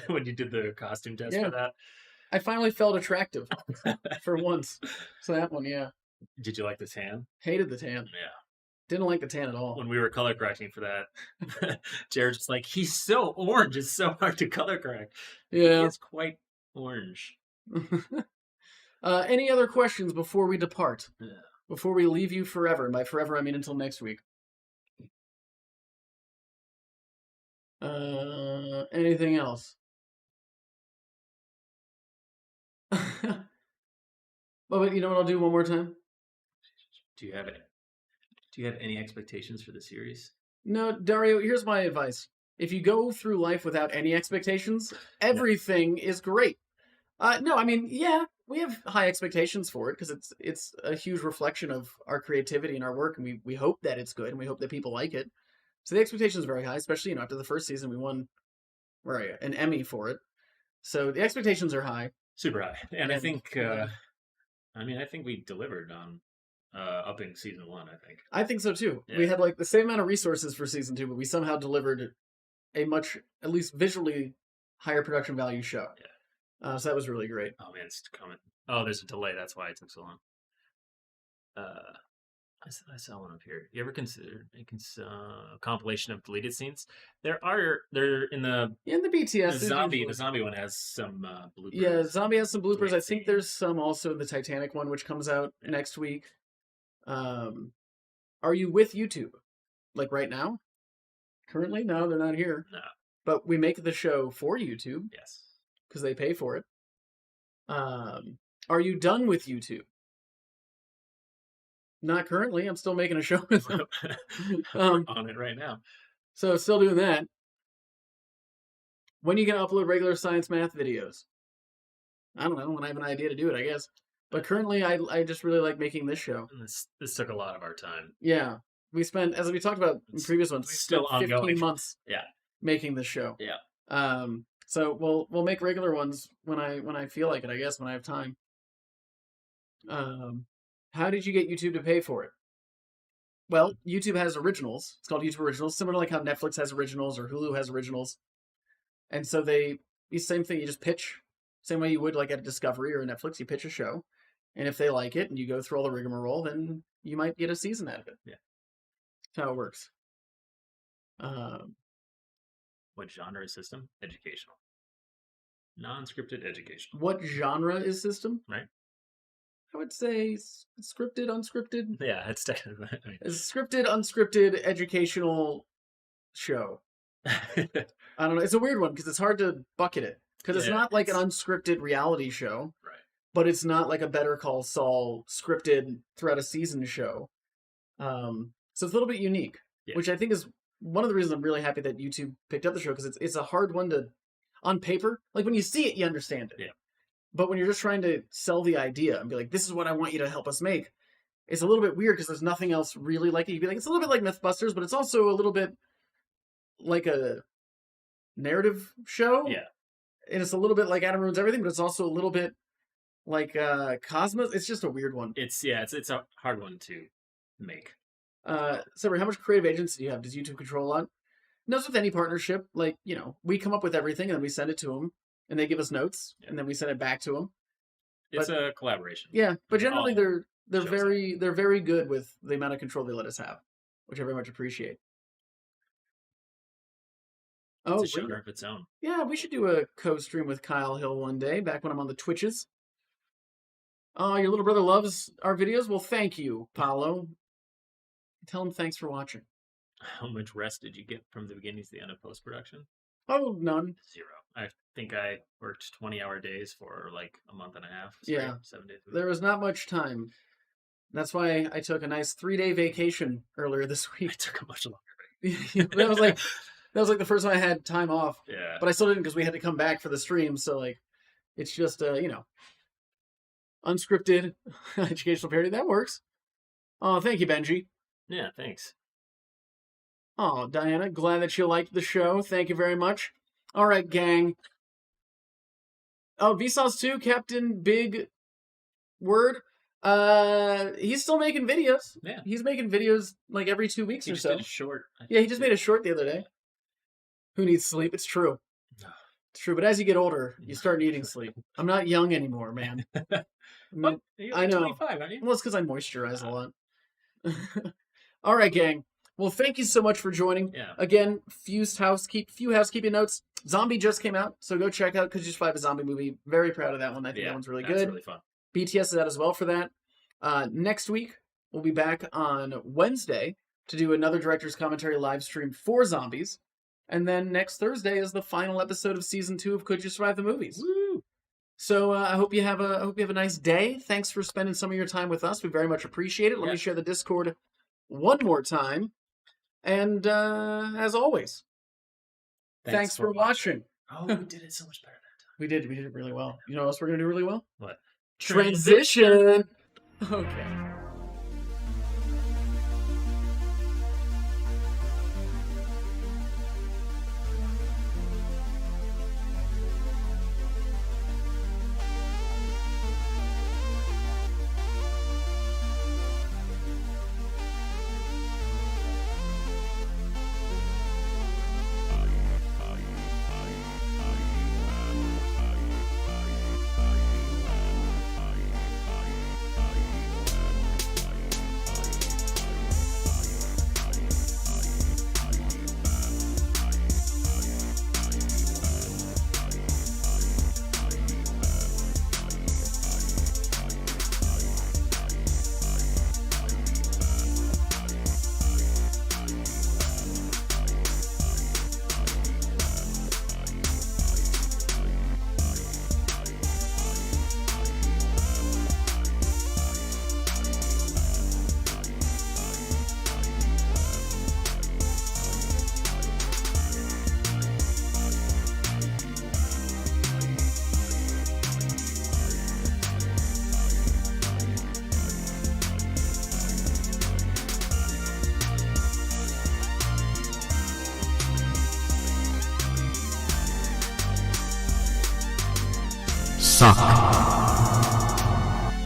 when you did the costume test for that. I finally felt attractive for once. So that one, yeah. Did you like the tan? Hated the tan. Yeah. Didn't like the tan at all. When we were color correcting for that, Jared's just like, he's so orange. It's so hard to color correct. Yeah. He is quite orange. Any other questions before we depart? Yeah. Before we leave you forever. And by forever, I mean until next week. Anything else? But you know what I'll do one more time? Do you have any expectations for the series? No, Dario, here's my advice. If you go through life without any expectations, everything is great. No, I mean, yeah, we have high expectations for it because it's a huge reflection of our creativity and our work, and we hope that it's good, and we hope that people like it. So the expectation is very high, especially after the first season we won an Emmy for it. So the expectations are high, super high, and I think I think we delivered on upping season 1. I think so too. Yeah. We had like the same amount of resources for season 2, but we somehow delivered a much, at least visually, higher production value show. Yeah. So that was really great. Oh man, it's coming. Oh, there's a delay. That's why it took so long. I saw one up here. You ever consider making a compilation of deleted scenes? They're in the BTS. The zombie one has some bloopers. Yeah, zombie has some bloopers. Deleted I think scenes. there's some also in the Titanic one, which comes out next week. Are you with YouTube? Like right now? Currently? No, they're not here. No. But we make the show for YouTube. Yes. Because they pay for it. Are you done with YouTube? Not currently. I'm still making a show with them. On it right now. So still doing that. When are you going to upload regular science math videos? I don't know. When I have an idea to do it, I guess. But currently, I just really like making this show. And this took a lot of our time. Yeah. We spent, as we talked about in previous ones, Still 15 ongoing. months making this show. Yeah. So we'll make regular ones when I feel like it, I guess, when I have time. How did you get YouTube to pay for it? Well, YouTube has originals. It's called YouTube Originals, similar to like how Netflix has originals or Hulu has originals. And so same thing, you just pitch, same way you would like at a Discovery or a Netflix, you pitch a show. And if they like it and you go through all the rigmarole, then you might get a season out of it. Yeah. That's how it works. What genre is system? Educational. Non-scripted educational. What genre is system? Right. I would say scripted, unscripted. Yeah, it's technically. It's a scripted, unscripted educational show. I don't know. It's a weird one because it's hard to bucket it. Because it's not like an unscripted reality show. Right. But it's not like a Better Call Saul scripted throughout a season show. So it's a little bit unique, which I think is one of the reasons I'm really happy that YouTube picked up the show because it's a hard one to, on paper, like when you see it, you understand it. Yeah. But when you're just trying to sell the idea and be like, this is what I want you to help us make, it's a little bit weird because there's nothing else really like it. You'd be like, it's a little bit like Mythbusters, but it's also a little bit like a narrative show. Yeah. And it's a little bit like Adam Ruins Everything, but it's also a little bit like Cosmos. It's just a weird one. It's a hard one to make. Sabri, how much creative agency do you have? Does YouTube control a lot? Knows with any partnership, like, we come up with everything and then we send it to them and they give us notes and then we send it back to them. It's a collaboration. Yeah, but generally All they're shows very good with the amount of control they let us have, which I very much appreciate. It's Oh, a genre of its own. yeah, we should do a co-stream with Kyle Hill one day, back when I'm on the Twitches. Oh, your little brother loves our videos? Well, thank you, Paolo. Tell him thanks for watching. How much rest did you get from the beginning to the end of post-production? Oh, none. 0. I think I worked 20-hour days for like a month and a half. Yeah. 7 days a week. There was not much time. That's why I took a nice 3-day vacation earlier this I week. took a much longer break. that was like the first time I had time off. Yeah. But I still didn't because we had to come back for the stream. So like, it's just unscripted educational parody. That works. Oh, thank you, Benji. Yeah, thanks. Oh, Diana, glad that you liked the show. Thank you very much. All right, gang. Oh, Vsauce 2, Captain Big Word. He's still making videos. Yeah. He's making videos like every 2 weeks He or just so. did a short. Yeah, he just made a short the other day. Who needs sleep? It's true. It's true, but as you get older, you start needing sleep. I'm not young anymore, man. Oh, you're I know. 25, aren't you? Well, it's because I moisturize a lot. All right, gang. Well, thank you so much for joining. Yeah. Again, few housekeeping notes. Zombie just came out, so go check out Could You Survive a Zombie Movie. Very proud of that one. I think that one's really that's good. really fun. BTS is out as well for that. Next week, we'll be back on Wednesday to do another director's commentary live stream for Zombies. And then next Thursday is the final episode of season 2 of Could You Survive the Movies. Woo! So I hope you have a nice day. Thanks for spending some of your time with us. We very much appreciate it. Let me share the Discord one more time. And as always, thanks for watching. Oh, we did it so much better that time. We did it really well. You know what else we're gonna do really well? What? Transition. Okay. Suck.